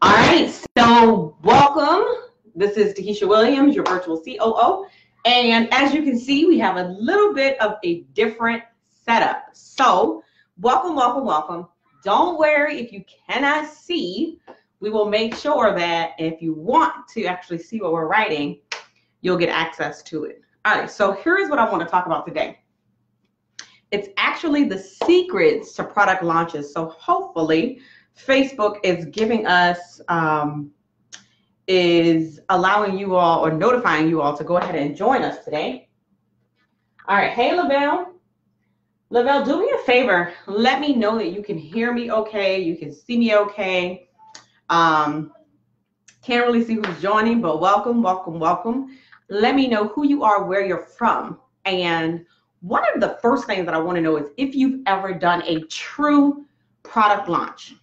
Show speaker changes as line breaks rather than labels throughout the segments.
All right, so welcome. This is DeKesha Williams, your virtual COO. And as you can see, we have a little bit of a different setup. So welcome, welcome, welcome. Don't worry if you cannot see. We will make sure that if you want to actually see what we're writing, you'll get access to it. All right, so here's what I want to talk about today. It's actually the secrets to product launches. So hopefully Facebook is giving us, is allowing you all or notifying you all to go ahead and join us today. All right, hey Lavelle. Lavelle, do me a favor. Let me know that you can hear me okay, you can see me okay. Can't really see who's joining, but welcome, welcome, welcome. Let me know who you are, where you're from. And one of the first things that I want to know is if you've ever done a true product launch.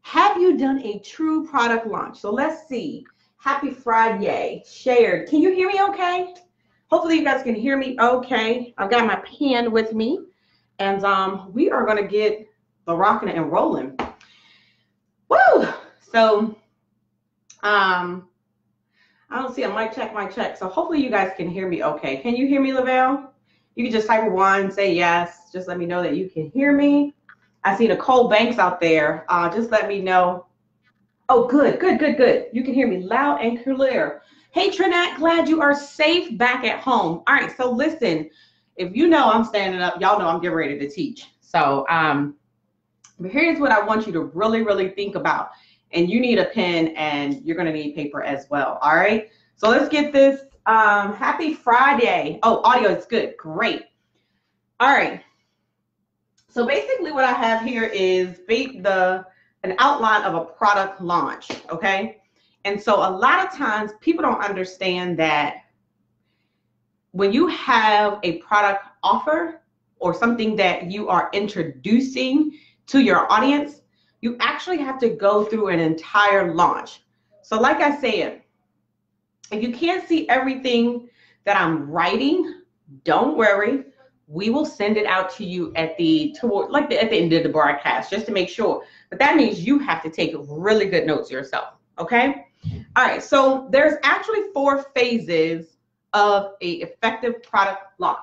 Have you done a true product launch? So let's see. Happy Friday. Shared. Can you hear me okay? Hopefully you guys can hear me okay. I've got my pen with me. And we are going to get the rocking and rolling. Woo! So I don't see a mic check. So hopefully you guys can hear me okay. Can you hear me, Lavelle? You can just type a 1, say yes. Just let me know that you can hear me. I see Nicole Banks out there. Just let me know. Oh, good. You can hear me loud and clear. Hey, Trinette, glad you are safe back at home. All right, so listen, if you know I'm standing up, y'all know I'm getting ready to teach. So but here's what I want you to really, really think about. And you need a pen and you're going to need paper as well. All right, so let's get this. Happy Friday. Oh, audio is good. Great. All right. So basically what I have here is an outline of a product launch, okay? And so a lot of times people don't understand that when you have a product offer or something that you are introducing to your audience, you actually have to go through an entire launch. So like I said, if you can't see everything that I'm writing, don't worry. We will send it out to you at the end of the broadcast, just to make sure. But that means you have to take really good notes yourself, okay? All right, so there's actually 4 phases of an effective product launch,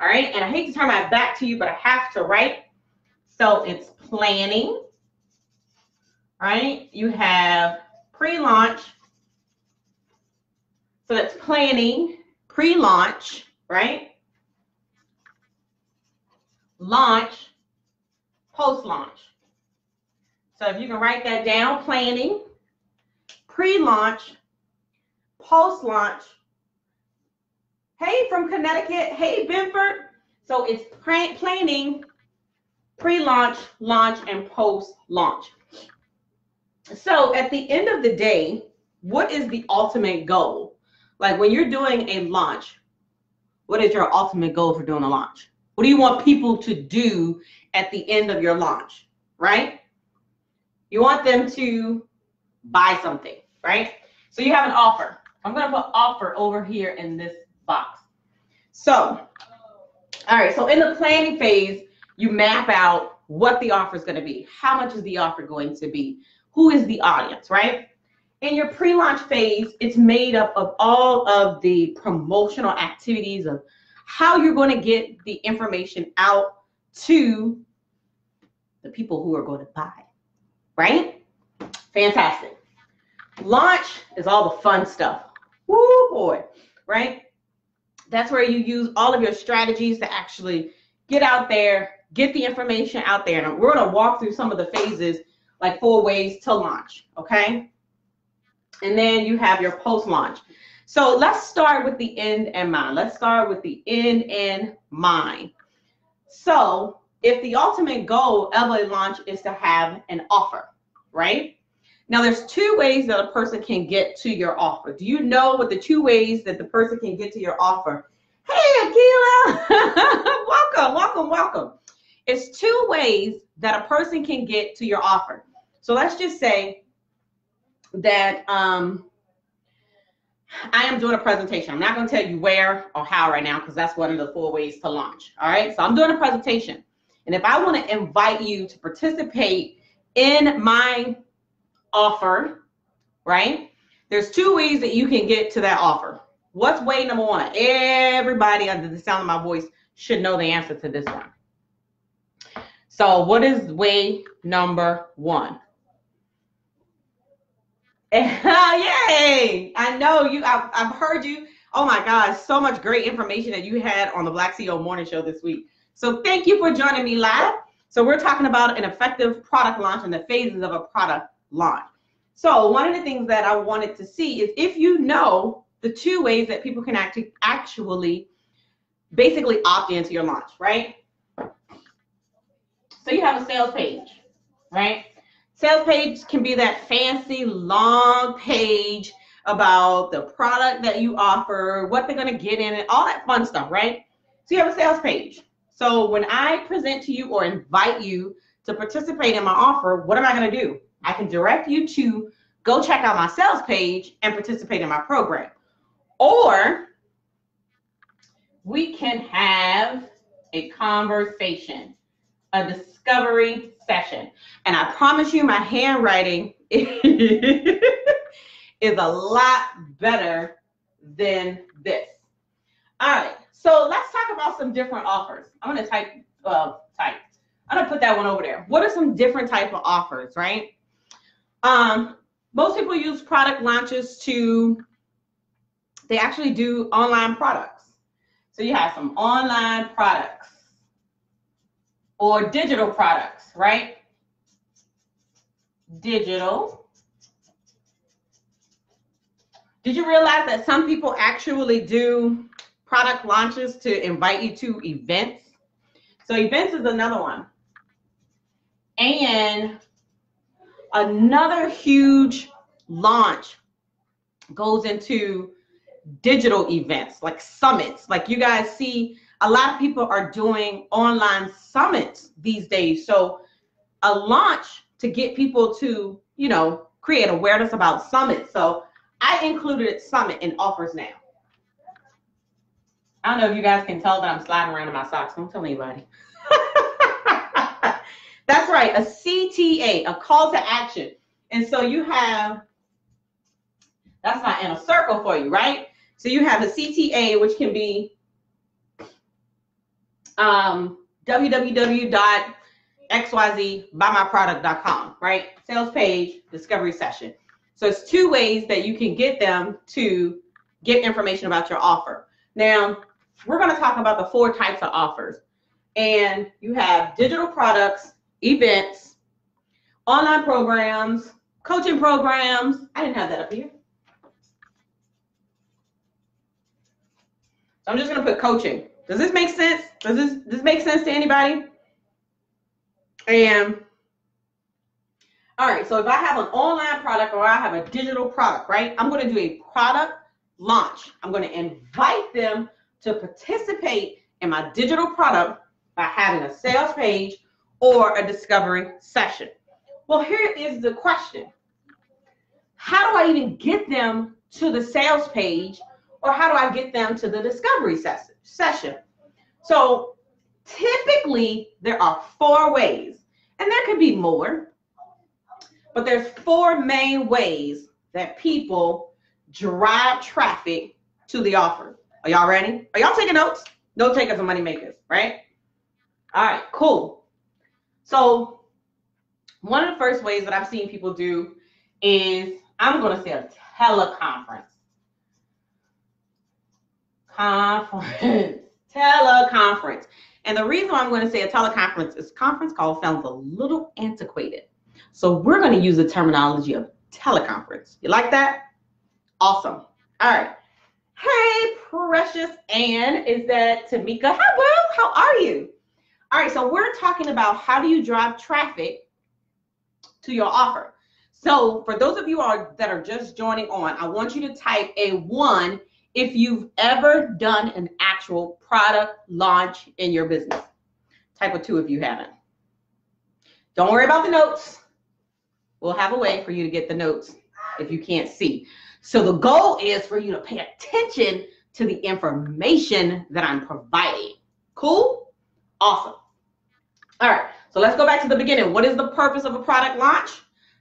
all right? And I hate to turn my back to you, but I have to, right? So it's planning, right? You have pre-launch. So that's planning, pre-launch, right? Launch, post-launch. So if you can write that down, planning, pre-launch, post-launch. Hey, from Connecticut. Hey, Benford. So it's planning, pre-launch, launch, and post-launch. So at the end of the day, what is the ultimate goal? Like when you're doing a launch, what is your ultimate goal for doing a launch? What do you want people to do at the end of your launch, right? You want them to buy something, right? So you have an offer. I'm going to put offer over here in this box. So, all right, so in the planning phase, you map out what the offer is going to be. How much is the offer going to be? Who is the audience, right? In your pre-launch phase, it's made up of all of the promotional activities of how you're going to get the information out to the people who are going to buy, right? Fantastic. Launch is all the fun stuff. Woo boy, right? That's where you use all of your strategies to actually get out there, get the information out there. And we're going to walk through some of the phases, like 4 ways to launch, okay? And then you have your post-launch. So let's start with the end in mind. Let's start with the end in mind. So if the ultimate goal of a launch is to have an offer, right? Now there's 2 ways that a person can get to your offer. Do you know what the 2 ways that the person can get to your offer? Hey, Akila, welcome. It's 2 ways that a person can get to your offer. So let's just say that I am doing a presentation. I'm not going to tell you where or how right now because that's one of the 4 ways to launch. All right, so I'm doing a presentation. And if I want to invite you to participate in my offer, right? There's two ways that you can get to that offer. What's way number one? Everybody under the sound of my voice should know the answer to this one. So what is way number one? Yay! I know you. I've heard you. Oh my gosh, so much great information that you had on the Black CEO Morning Show this week. So thank you for joining me live. So we're talking about an effective product launch and the phases of a product launch. So one of the things that I wanted to see is if you know the two ways that people can actually basically opt into your launch, right? So you have a sales page, right? Sales page can be that fancy long page about the product that you offer, what they're going to get in it, all that fun stuff, right? So you have a sales page. So when I present to you or invite you to participate in my offer, what am I going to do? I can direct you to go check out my sales page and participate in my program. Or we can have a conversation, a discovery session. And I promise you my handwriting is a lot better than this. All right, so let's talk about some different offers. I'm gonna I'm gonna put that one over there. What are some different type of offers, right? Most people use product launches they actually do online products. So you have some online products or digital products, right? Digital. Did you realize that some people actually do product launches to invite you to events? So events is another one. And another huge launch goes into digital events, like summits. Like you guys see, a lot of people are doing online summits these days. So a launch to get people to, create awareness about summits. So I included summit in offers now. I don't know if you guys can tell that I'm sliding around in my socks. Don't tell anybody. That's right, a CTA, a call to action. And so you have, that's not in a circle for you, right? So you have a CTA, which can be www.xyzbuymyproduct.com, right? Sales page, discovery session. So it's two ways that you can get them to get information about your offer. Now, we're going to talk about the 4 types of offers. And you have digital products, events, online programs, coaching programs. I didn't have that up here. So I'm just going to put coaching. Does this make sense? Does this make sense to anybody? And all right, so if I have an online product or I have a digital product, right? I'm going to do a product launch. I'm going to invite them to participate in my digital product by having a sales page or a discovery session. Well, here is the question. How do I even get them to the sales page, or how do I get them to the discovery session? So typically there are 4 ways, and there could be more, but there's 4 main ways that people drive traffic to the offer. Are y'all ready? Are y'all taking notes? Note takers are money makers, right? All right, cool. So one of the first ways that I've seen people do is, I'm going to say a teleconference. Teleconference. And the reason why I'm going to say a teleconference is conference call sounds a little antiquated. So we're going to use the terminology of teleconference. You like that? Awesome. All right. Hey, precious Ann, is that Tamika? Hello, how are you? All right, so we're talking about how do you drive traffic to your offer. So for those of you that are just joining on, I want you to type a 1 if you've ever done an actual product launch in your business. Type a 2 if you haven't. Don't worry about the notes. We'll have a way for you to get the notes if you can't see. So the goal is for you to pay attention to the information that I'm providing. Cool? Awesome. All right, so let's go back to the beginning. What is the purpose of a product launch?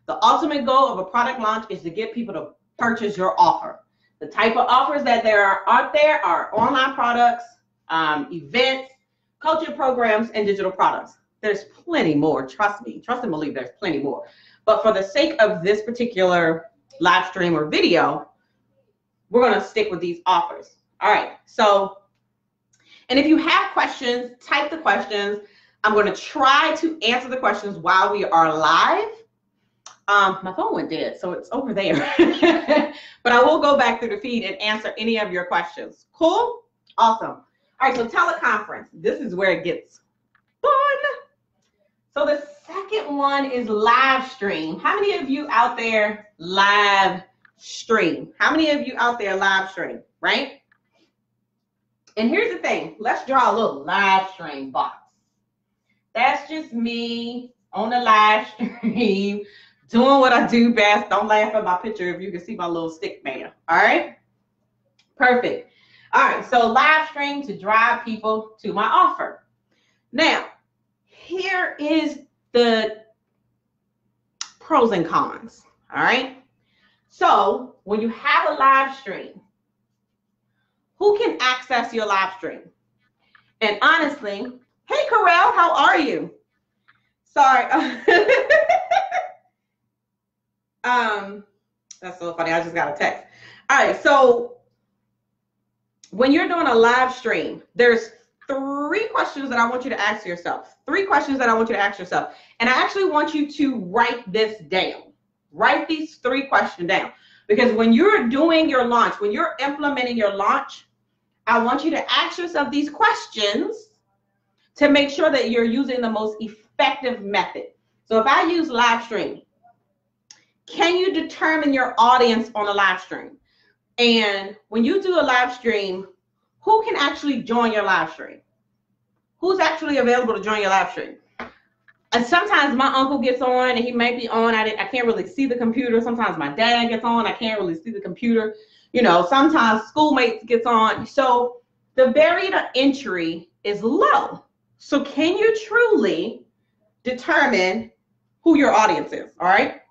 The ultimate goal of a product launch is to get people to purchase your offer. The type of offers that there are out there are online products, events, coaching programs, and digital products. There's plenty more. Trust me. Trust and believe there's plenty more. But for the sake of this particular live stream or video, we're going to stick with these offers. All right. So, and if you have questions, type the questions. I'm going to try to answer the questions while we are live. My phone went dead, so it's over there. But I will go back through the feed and answer any of your questions. Cool? Awesome. All right, so teleconference. This is where it gets fun. So the second one is live stream. How many of you out there live stream? How many of you out there live stream, right? And here's the thing. Let's draw a little live stream box. That's just me on the live stream doing what I do best. Don't laugh at my picture if you can see my little stick man. All right? Perfect. All right, so live stream to drive people to my offer. Now, here is the pros and cons. All right? So, when you have a live stream, who can access your live stream? And honestly, hey, Corel, how are you? Sorry. That's so funny. I just got a text. All right. So when you're doing a live stream, there's 3 questions that I want you to ask yourself. 3 questions that I want you to ask yourself. And I actually want you to write this down. Write these 3 questions down. Because when you're doing your launch, when you're implementing your launch, I want you to ask yourself these questions to make sure that you're using the most effective method. So if I use live stream, can you determine your audience on a live stream? And when you do a live stream, who can actually join your live stream? Who's actually available to join your live stream? And sometimes my uncle gets on and he may be on. I can't really see the computer. Sometimes my dad gets on. I can't really see the computer. You know, sometimes schoolmates gets on. So the barrier to entry is low. So can you truly determine who your audience is? All right.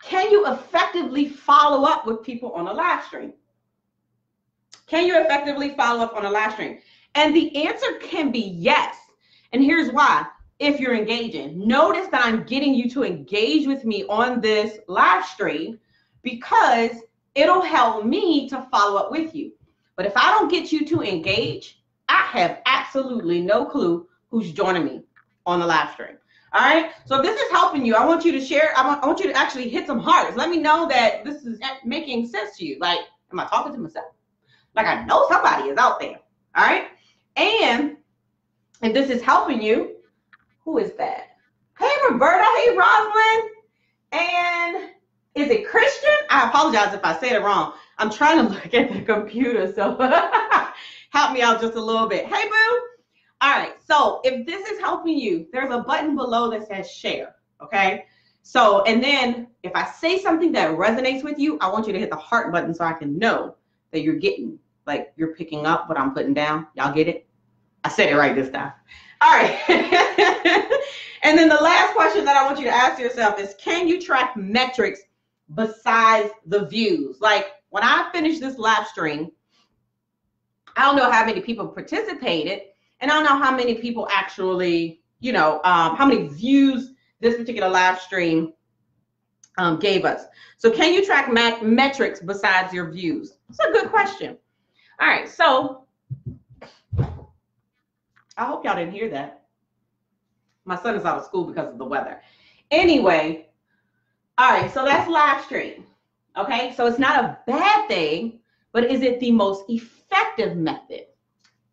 Can you effectively follow up with people on a live stream? Can you effectively follow up on a live stream? And the answer can be yes. And here's why. If you're engaging, notice that I'm getting you to engage with me on this live stream because it'll help me to follow up with you. But if I don't get you to engage, I have absolutely no clue who's joining me on the live stream. All right. So if this is helping you, I want you to share. I want you to actually hit some hearts. Let me know that this is making sense to you. Like, am I talking to myself? Like, I know somebody is out there. All right. And if this is helping you, who is that? Hey, Roberta. Hey, Rosalind. And is it Christian? I apologize if I said it wrong. I'm trying to look at the computer. So help me out just a little bit. Hey, boo. All right, so if this is helping you, there's a button below that says share, okay? So, and then if I say something that resonates with you, I want you to hit the heart button so I can know that you're getting, like you're picking up what I'm putting down. Y'all get it? I said it right this time. All right. And then the last question that I want you to ask yourself is, can you track metrics besides the views? Like when I finish this live stream, I don't know how many people participated. And I don't know how many people actually, you know, how many views this particular live stream gave us. So can you track metrics besides your views? It's a good question. All right, so I hope y'all didn't hear that. My son is out of school because of the weather. Anyway, all right, so that's live stream. Okay, so it's not a bad thing, but is it the most effective method?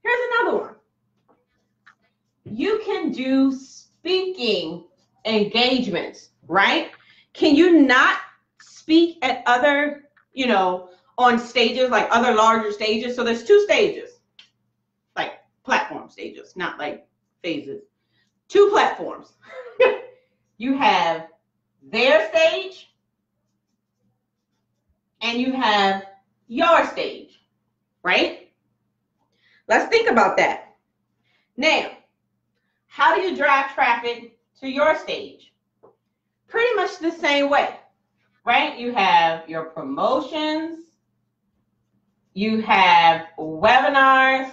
Here's another one. You can do speaking engagements, right? Can you not speak at other, you know, on stages, like other larger stages? So there's 2 stages, like platform stages, not like phases. 2 platforms. You have their stage and you have your stage, right? Let's think about that. Now, how do you drive traffic to your stage? pretty much the same way, right? You have your promotions, you have webinars.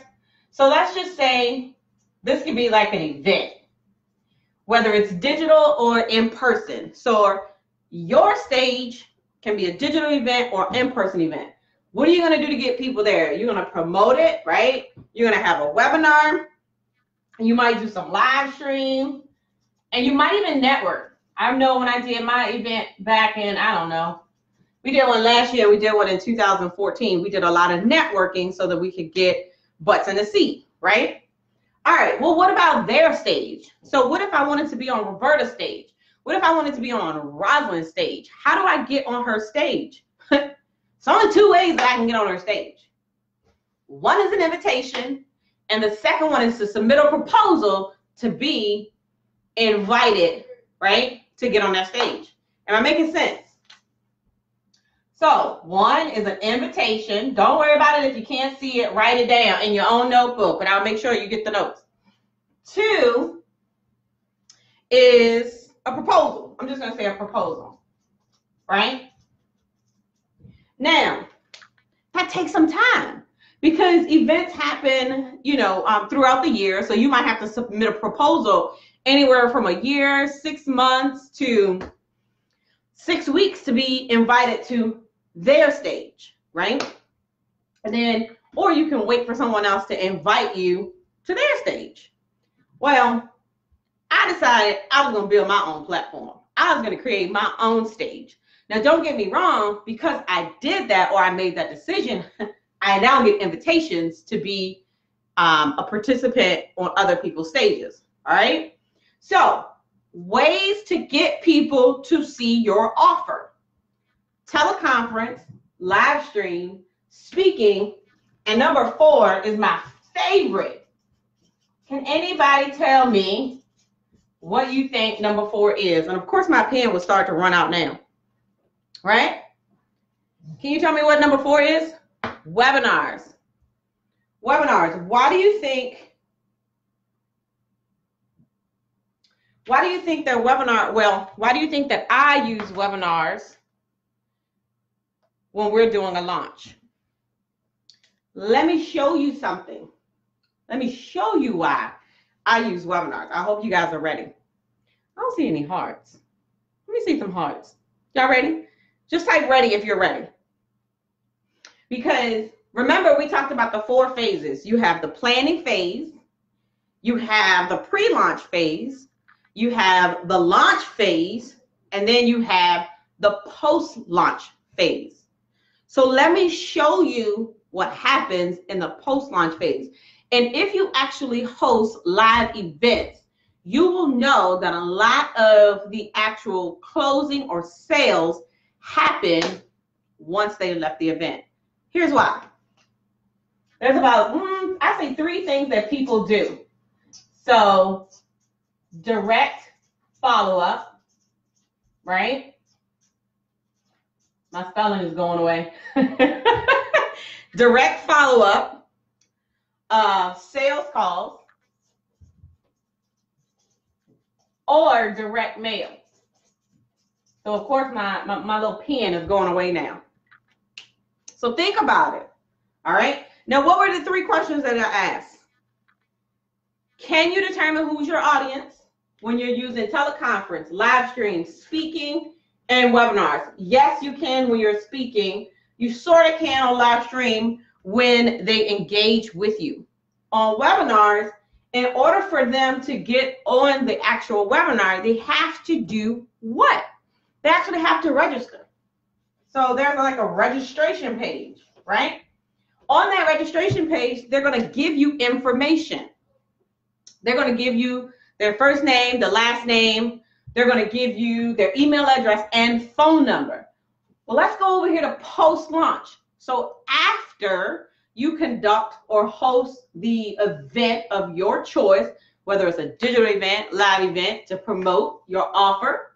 So let's just say this could be like an event, whether it's digital or in person. So your stage can be a digital event or in-person event. What are you going to do to get people there? You're going to promote it, right? You're going to have a webinar. You might do some live stream, and you might even network. I know when I did my event back in, I don't know, we did one last year, we did one in 2014. We did a lot of networking so that we could get butts in the seat, right? All right, well, what about their stage? So what if I wanted to be on Roberta's stage? What if I wanted to be on Rosalind's stage? How do I get on her stage? It's only two ways that I can get on her stage. One is an invitation, and the second one is to submit a proposal to be invited, right, to get on that stage. Am I making sense? So one is an invitation. Don't worry about it if you can't see it. Write it down in your own notebook, but I'll make sure you get the notes. Two is a proposal. I'm just going to say a proposal, right? Now, that takes some time because events happen, throughout the year. So you might have to submit a proposal anywhere from a year, 6 months to 6 weeks to be invited to their stage, right? And then, or you can wait for someone else to invite you to their stage. Well, I decided I was going to build my own platform. I was going to create my own stage. Now, don't get me wrong, because I did that or I made that decision, I now get invitations to be a participant on other people's stages, all right? So, ways to get people to see your offer. Teleconference, live stream, speaking, and number 4 is my favorite. Can anybody tell me what you think number 4 is? And of course, my pen will start to run out now, right? Can you tell me what number 4 is? Webinars. Webinars. Why do you think that why do you think that I use webinars when we're doing a launch? Let me show you something. Let me show you why I use webinars. I hope you guys are ready. I don't see any hearts. Let me see some hearts. Y'all ready? Just type ready if you're ready. Because remember, we talked about the 4 phases. You have the planning phase, you have the pre-launch phase, you have the launch phase, and then you have the post-launch phase. So let me show you what happens in the post-launch phase. And if you actually host live events, you will know that a lot of the actual closing or sales happen once they left the event. Here's why. There's about, I say 3 things that people do. So, direct follow-up, right? My spelling is going away. Direct follow-up, sales calls, or direct mail. So of course my little pen is going away now. So think about it. All right. Now, what were the 3 questions that I asked? Can you determine who's your audience when you're using teleconference, live stream, speaking, and webinars? Yes, you can when you're speaking. You sort of can on live stream when they engage with you. On webinars, in order for them to get on the actual webinar, they have to do what? They actually have to register. So there's like a registration page, right? On that registration page, they're going to give you information. They're going to give you their first name, the last name. They're going to give you their email address and phone number. Well, let's go over here to post-launch. So after you conduct or host the event of your choice, whether it's a digital event, live event, to promote your offer,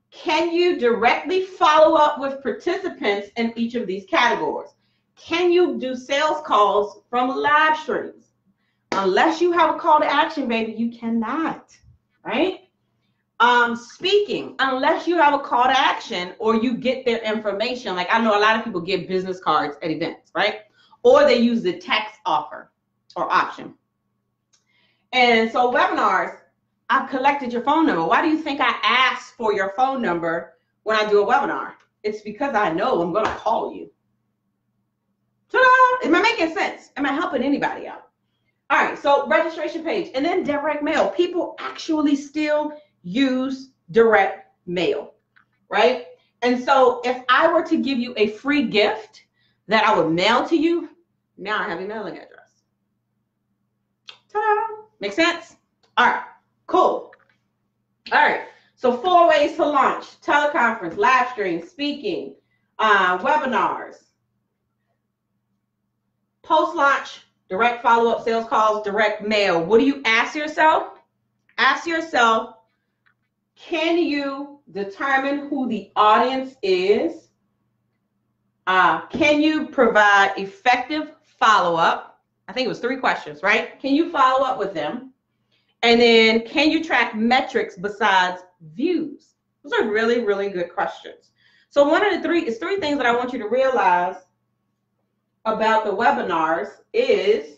can you directly follow up with participants in each of these categories? Can you do sales calls from live streams? Unless you have a call to action, baby, you cannot, right? Speaking, unless you have a call to action or you get their information. Like I know a lot of people get business cards at events, right? Or they use the text offer or option. And so webinars, I've collected your phone number. Why do you think I ask for your phone number when I do a webinar? It's because I know I'm going to call you. Ta-da! Am I making sense? Am I helping anybody out? All right, so registration page and then direct mail. People actually still use direct mail, right? And so if I were to give you a free gift that I would mail to you, now I have your mailing address. Ta-da! Make sense? All right, cool. All right, so 4 ways to launch: teleconference, live stream, speaking, webinars, post-launch, direct follow-up sales calls, direct mail. What do you ask yourself? Ask yourself, can you determine who the audience is? Can you provide effective follow-up? I think it was 3 questions, right? Can you follow up with them? And then can you track metrics besides views? Those are really, really good questions. So one of the 3 things that I want you to realize about the webinars is,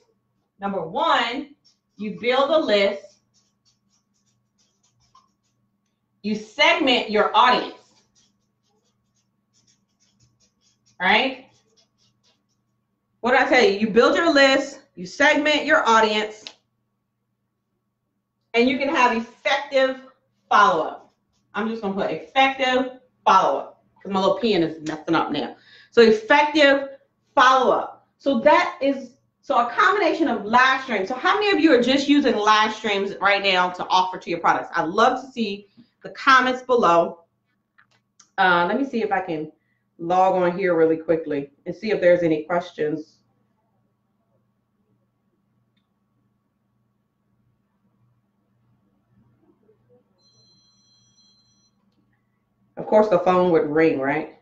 number 1, you build a list, you segment your audience, right? What did I tell you? You build your list, you segment your audience, and you can have effective follow-up. I'm just going to put effective follow-up because my little pen is messing up now. So effective follow-up. So that is, so a combination of live streams. So how many of you are just using live streams right now to offer to your products? I'd love to see the comments below. Let me see if I can log on here really quickly and see if there's any questions. Of course, the phone would ring, right?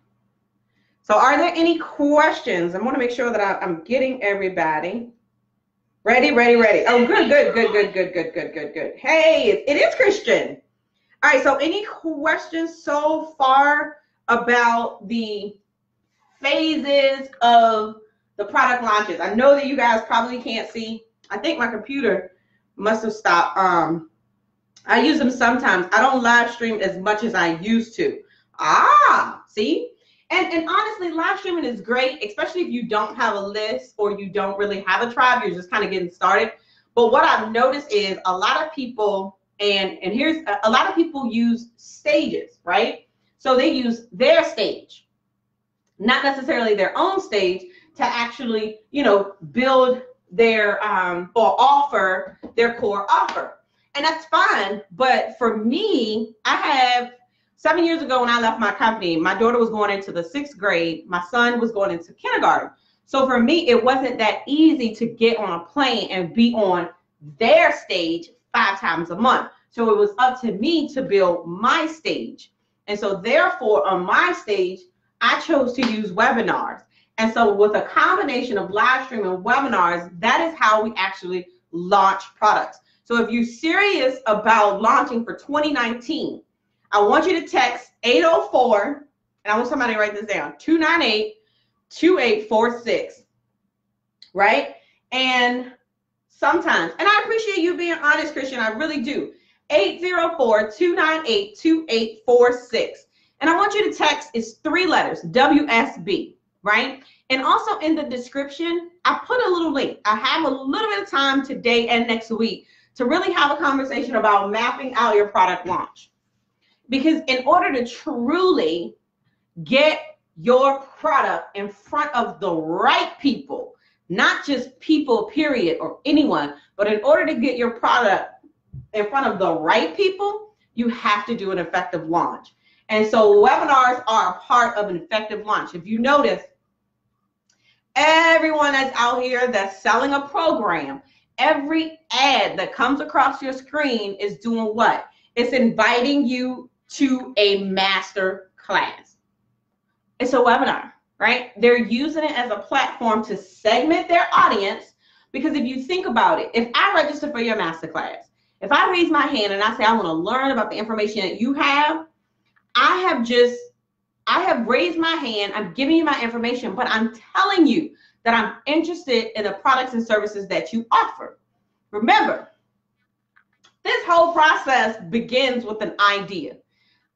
So are there any questions? I want to make sure that I'm getting everybody. Ready. Oh, good. Hey, it is Christian. All right, so any questions so far about the phases of the product launches? I know that you guys probably can't see. I think my computer must have stopped. I use them sometimes. I don't live stream as much as I used to. See? And honestly, live streaming is great, especially if you don't have a list or you don't really have a tribe. You're just kind of getting started. But what I've noticed is a lot of people, and here's a lot of people use stages, right? So they use their stage, not necessarily their own stage, to actually, you know, build their or offer their core offer. And that's fine. But for me, I have 7 years ago when I left my company, my daughter was going into the 6th grade. My son was going into kindergarten. So for me, it wasn't that easy to get on a plane and be on their stage 5 times a month. So it was up to me to build my stage. And so therefore, on my stage, I chose to use webinars. And so with a combination of live stream and webinars, that is how we actually launch products. So if you're serious about launching for 2019, I want you to text 804, and I want somebody to write this down, 298-2846, right? And sometimes, and I appreciate you being honest, Christian, I really do, 804-298-2846. And I want you to text, it's 3 letters, WSB, right? And also in the description, I put a little link. I have a little bit of time today and next week to really have a conversation about mapping out your product launch. Because in order to truly get your product in front of the right people, not just people, period, or anyone, but in order to get your product in front of the right people, you have to do an effective launch. And so webinars are a part of an effective launch. If you notice, everyone that's out here that's selling a program, every ad that comes across your screen is doing what? It's inviting you to a master class. It's a webinar, right? They're using it as a platform to segment their audience, because if you think about it, if I register for your master class If I raise my hand and I say I want to learn about the information that you have, I have raised my hand, I'm giving you my information, but I'm telling you that I'm interested in the products and services that you offer. Remember, this whole process begins with an idea.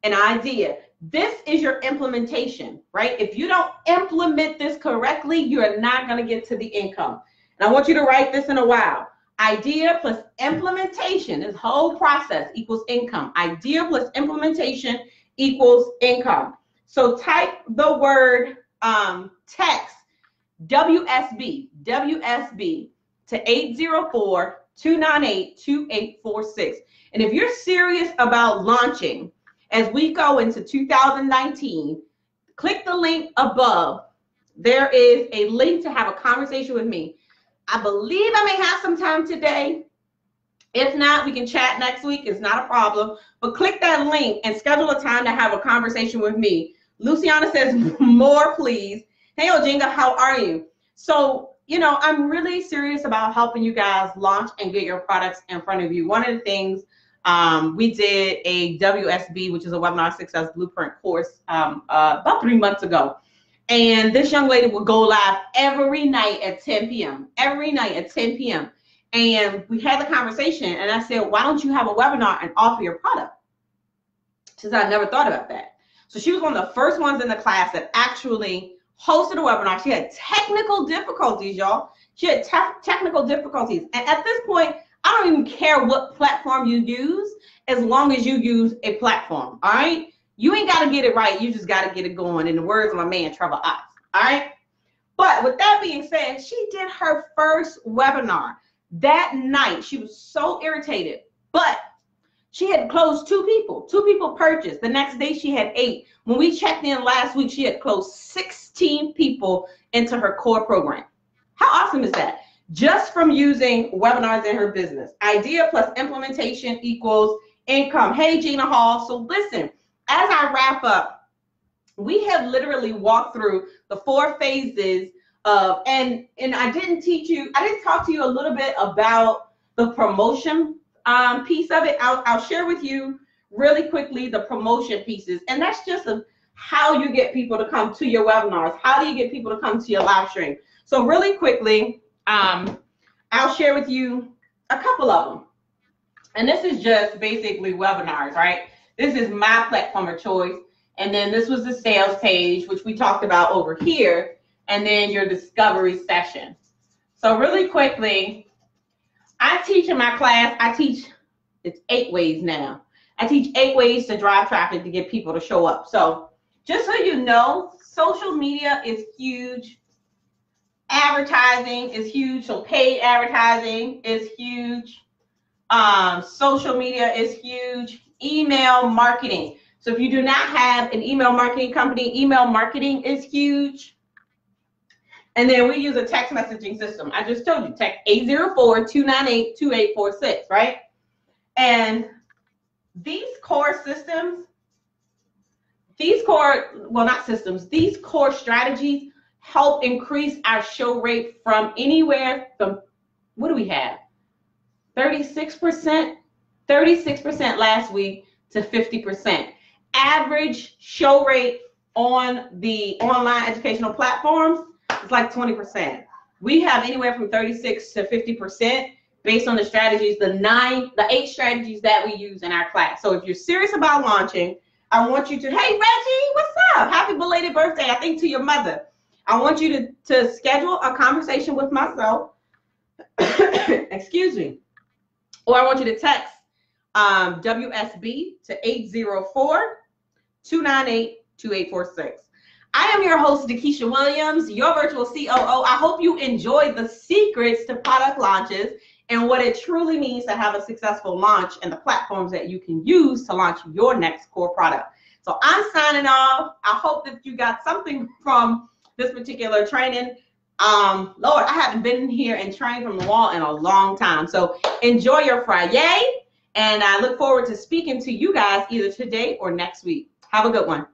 An idea. This is your implementation, right? If you don't implement this correctly, you are not going to get to the income. And I want you to write this in a while. Idea plus implementation, this whole process equals income. Idea plus implementation equals income. So type the word text WSB to 804-298-2846. And if you're serious about launching as we go into 2019, click the link above. There is a link to have a conversation with me. I believe I may have some time today. If not, we can chat next week. It's not a problem. But click that link and schedule a time to have a conversation with me. Luciana says, more please. Hey, Ojinga, how are you? So, you know, I'm really serious about helping you guys launch and get your products in front of you. One of the things, we did a WSB, which is a Webinar Success Blueprint course, about 3 months ago. And this young lady would go live every night at 10 p.m. Every night at 10 p.m. And we had the conversation, and I said, why don't you have a webinar and offer your product? She said, I never thought about that. So she was one of the first ones in the class that actually hosted a webinar. She had technical difficulties, y'all. She had technical difficulties. And at this point, I don't even care what platform you use, as long as you use a platform, all right? You ain't got to get it right. You just got to get it going, in the words of my man, Trevor Ox, all right? But with that being said, she did her first webinar. That night, she was so irritated, but she had closed 2 people. 2 people purchased. The next day, she had 8. When we checked in last week, she had closed 16 people into her core program. How awesome is that? Just from using webinars in her business. Idea plus implementation equals income. Hey, Gina Hall. So listen, as I wrap up, we have literally walked through the 4 phases of, and I didn't talk to you a little bit about the promotion piece of it. I'll share with you really quickly the promotion pieces. And that's just how you get people to come to your webinars. How do you get people to come to your live stream? So really quickly, I'll share with you a couple of them. And this is just basically webinars, right? This is my platform of choice. And then this was the sales page, which we talked about over here. And then your discovery session. So really quickly, I teach in my class, it's 8 ways now. I teach 8 ways to drive traffic to get people to show up. So just so you know, social media is huge. Advertising is huge. So paid advertising is huge. Social media is huge. Email marketing. So if you do not have an email marketing company, email marketing is huge. And then we use a text messaging system. I just told you, text 804-298-2846, right? And these core systems, these core strategies help increase our show rate from anywhere from, what do we have? 36% last week to 50%. Average show rate on the online educational platforms, it's like 20%. We have anywhere from 36 to 50% based on the strategies, the 8 strategies that we use in our class. So if you're serious about launching, I want you to, hey Reggie, what's up? Happy belated birthday, I think, to your mother. I want you to schedule a conversation with myself, excuse me, or I want you to text WSB to 804-298-2846. I am your host, DeKesha Williams, your virtual COO. I hope you enjoyed the secrets to product launches and what it truly means to have a successful launch and the platforms that you can use to launch your next core product. So I'm signing off. I hope that you got something from this particular training. Lord, I haven't been here and trained from the wall in a long time. So enjoy your Friday, and I look forward to speaking to you guys either today or next week. Have a good one.